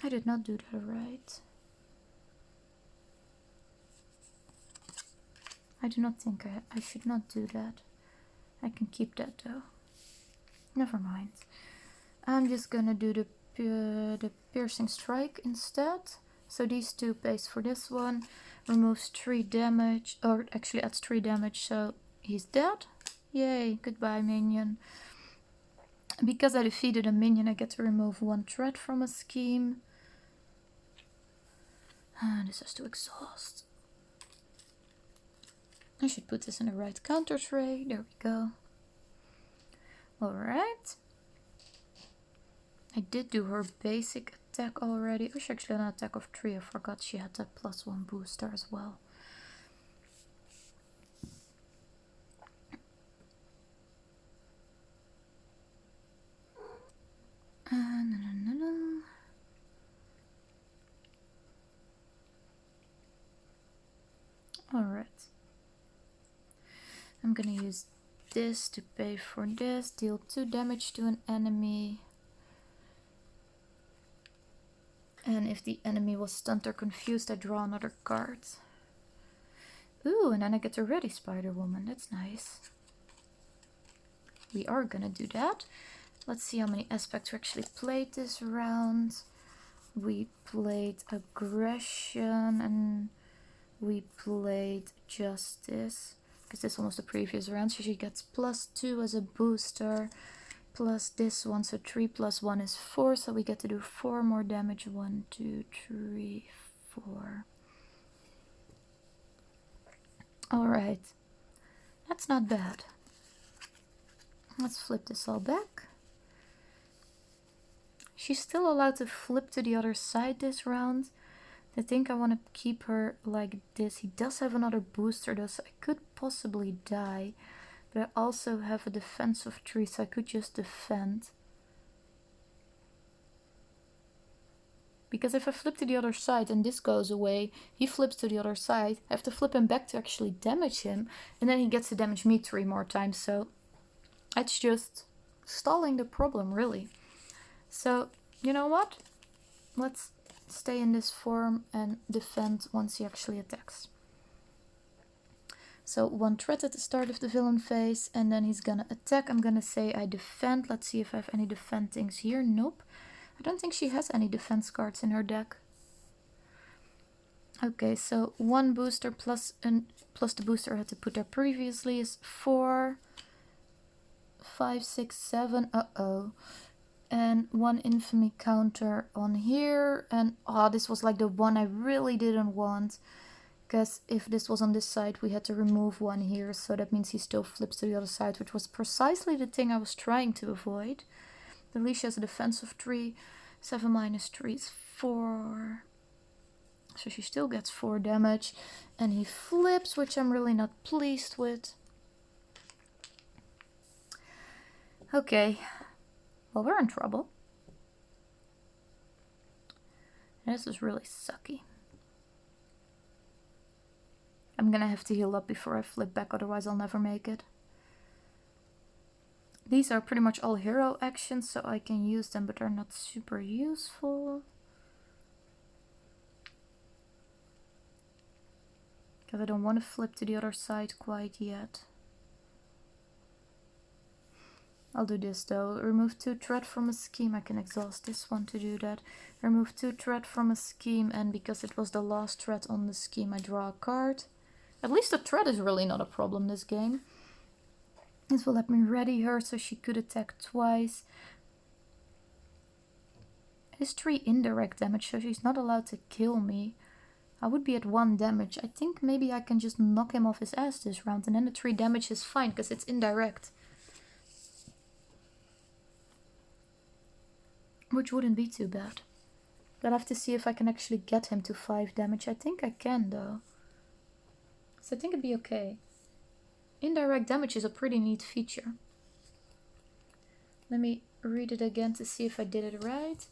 I did not do that right. I do not think I should not do that. I can keep that though. Never mind. I'm just gonna do the piercing strike instead. So these two pays for this one. Removes 3 damage, or actually adds 3 damage, so he's dead. Yay, goodbye minion. Because I defeated a minion, I get to remove 1 threat from a scheme. This has to exhaust. I should put this in the right counter tray. There we go. Alright. I did do her basic attack already. Oh, she actually had an attack of 3. I forgot she had that +1 booster as well. Alright. I'm gonna use this to pay for this. Deal 2 damage to an enemy. And if the enemy was stunned or confused, I draw another card. Ooh, and then I get a ready Spider-Woman. That's nice. We are gonna do that. Let's see how many aspects we actually played this round. We played aggression and we played justice. Because this one was the previous round, so she gets +2 as a booster. Plus this one, so 3 + 1 is 4, so we get to do 4 more damage. 1, 2, 3, 4. Alright. That's not bad. Let's flip this all back. She's still allowed to flip to the other side this round. I think I want to keep her like this. He does have another booster though, so I could possibly die. But I also have a defense of 3, so I could just defend. Because if I flip to the other side and this goes away, he flips to the other side. I have to flip him back to actually damage him. And then he gets to damage me 3 more times. So it's just stalling the problem, really. So, you know what? Let's stay in this form and defend once he actually attacks. So 1 threat at the start of the villain phase, and then he's gonna attack. I'm gonna say I defend. Let's see if I have any defend things here. Nope. I don't think she has any defense cards in her deck. Okay, so 1 booster plus the booster I had to put there previously is 4, 5, 6, 7. Uh-oh. And 1 infamy counter on here. And this was like the one I really didn't want. Because if this was on this side, we had to remove 1 here. So that means he still flips to the other side, which was precisely the thing I was trying to avoid. At least she has a defense of 3. 7 minus 3 is 4. So she still gets 4 damage. And he flips, which I'm really not pleased with. Okay. Well, we're in trouble. This is really sucky. I'm gonna have to heal up before I flip back, otherwise I'll never make it. These are pretty much all hero actions, so I can use them, but they're not super useful. Because I don't want to flip to the other side quite yet. I'll do this though. Remove 2 threat from a scheme. I can exhaust this one to do that. Remove 2 threat from a scheme, and because it was the last threat on the scheme, I draw a card. At least the threat is really not a problem this game. This will let me ready her so she could attack twice. It is 3 indirect damage, so she's not allowed to kill me. I would be at 1 damage. I think maybe I can just knock him off his ass this round, and then the 3 damage is fine because it's indirect. Which wouldn't be too bad. But I'll have to see if I can actually get him to 5 damage. I think I can though. So I think it'd be okay. Indirect damage is a pretty neat feature. Let me read it again to see if I did it right.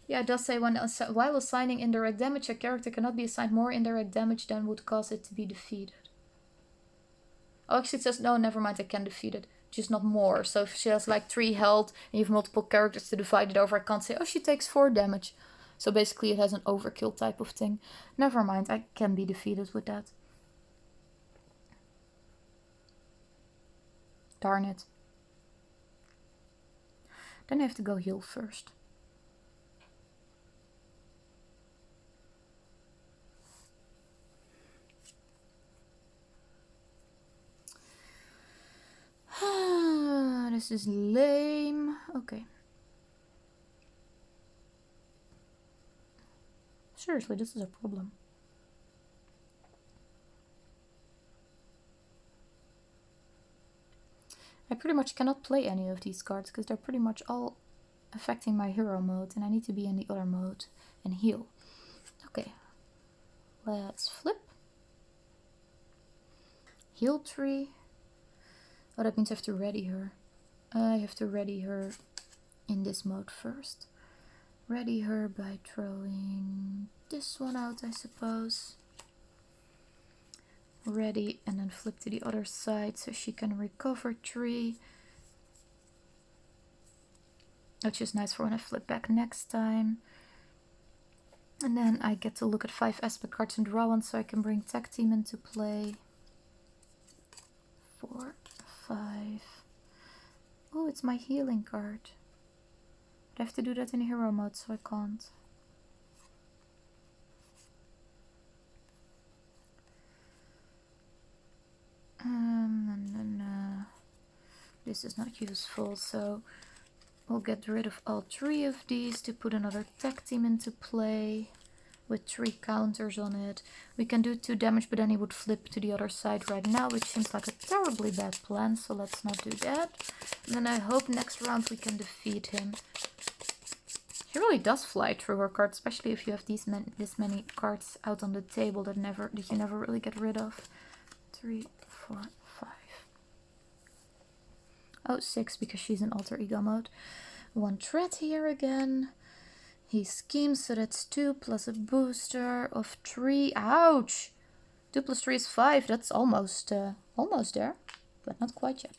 Yeah, it does say while assigning indirect damage, a character cannot be assigned more indirect damage than would cause it to be defeated. Oh, actually it says, no, never mind, I can defeat it. Just not more. So if she has like 3 health and you have multiple characters to divide it over, I can't say, oh, she takes 4 damage. So basically it has an overkill type of thing. Never mind, I can be defeated with that. Darn it. Then I have to go heal first. This is lame. Okay. Seriously, this is a problem. I pretty much cannot play any of these cards because they're pretty much all affecting my hero mode and I need to be in the other mode and heal. Okay, let's flip. Heal tree. Oh, that means I have to ready her. I have to ready her in this mode first. Ready her by throwing this one out, I suppose. Ready, and then flip to the other side so she can recover 3. Which is nice for when I flip back next time. And then I get to look at 5 aspect cards and draw one so I can bring Tag Team into play. 4, 5. Oh, it's my healing card. But I have to do that in hero mode, so I can't. And then this is not useful, so we'll get rid of all 3 of these to put another Tag Team into play with 3 counters on it. We can do 2 damage, but then he would flip to the other side right now, which seems like a terribly bad plan, so let's not do that. And then I hope next round we can defeat him. He really does fly through her cards, especially if you have this many cards out on the table that you never really get rid of. 3, 4, 5. Oh, 6 because she's in alter ego mode. 1 threat here again. He schemes, so that's 2 plus a booster of 3. Ouch! 2 plus 3 is 5. That's almost there, but not quite yet.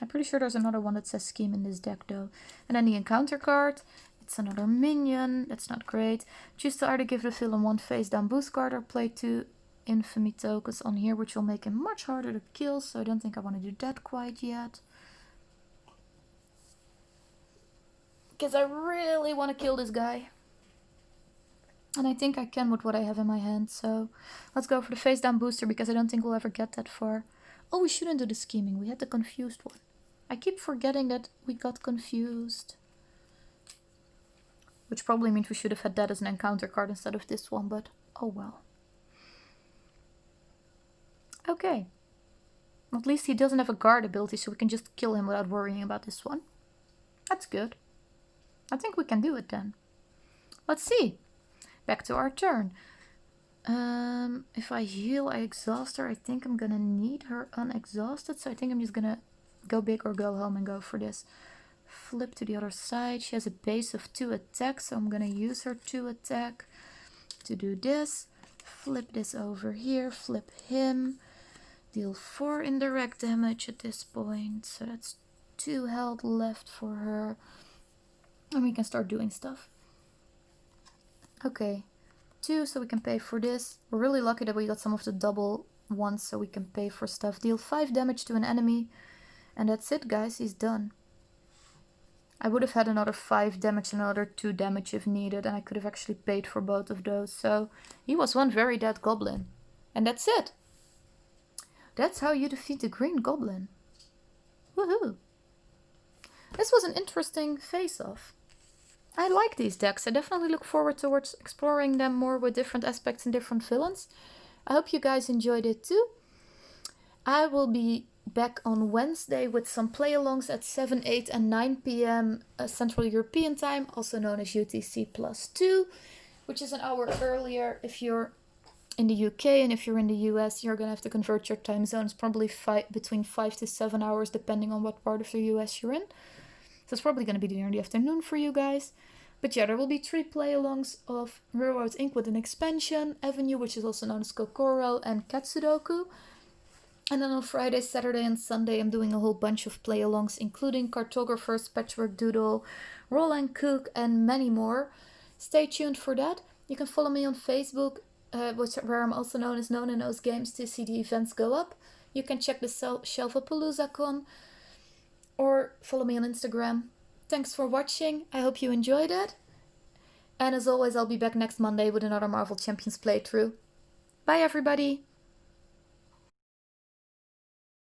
I'm pretty sure there's another one that says scheme in this deck though. And then the encounter card. It's another minion. That's not great. Choose to either give the villain 1 face down boost card or play 2 infamy tokens on here, which will make him much harder to kill, so I don't think I want to do that quite yet. Because I really want to kill this guy. And I think I can with what I have in my hand, so let's go for the face down booster because I don't think we'll ever get that far. Oh, we shouldn't do the scheming, we had the confused one. I keep forgetting that we got confused. Which probably means we should have had that as an encounter card instead of this one, but oh well. Okay. At least he doesn't have a guard ability, so we can just kill him without worrying about this one. That's good. I think we can do it then. Let's see. Back to our turn. If I heal, I exhaust her. I think I'm gonna need her unexhausted, so I think I'm just gonna go big or go home and go for this. Flip to the other side. She has a base of 2 attack, so I'm gonna use her 2 attack to do this. Flip this over here, flip him. Deal 4 indirect damage at this point, so that's 2 health left for her. And we can start doing stuff. Okay, 2 so we can pay for this. We're really lucky that we got some of the double ones so we can pay for stuff. Deal 5 damage to an enemy. And that's it, guys, he's done. I would have had another 5 damage and another 2 damage if needed, and I could have actually paid for both of those. So he was one very dead goblin. And that's it. That's how you defeat the Green Goblin. Woohoo! This was an interesting face-off. I like these decks. I definitely look forward towards exploring them more with different aspects and different villains. I hope you guys enjoyed it too. I will be back on Wednesday with some play-alongs at 7, 8 and 9 p.m. Central European time, also known as UTC plus 2, which is an hour earlier if you're in the UK, and if you're in the US, you're gonna have to convert your time zones, probably between 5 to 7 hours, depending on what part of the US you're in. So it's probably gonna be during the afternoon for you guys. But yeah, there will be 3 play-alongs of Railroad Inc. with an expansion, Avenue, which is also known as Kokoro, and Katsudoku. And then on Friday, Saturday, and Sunday, I'm doing a whole bunch of play alongs, including Cartographers, Patchwork Doodle, Roll and Cook, and many more. Stay tuned for that. You can follow me on Facebook, where I'm also known as Nona Knows Games, to see the events go up. You can check the Shelvapalooza Con, or follow me on Instagram. Thanks for watching. I hope you enjoyed it. And as always, I'll be back next Monday with another Marvel Champions playthrough. Bye, everybody!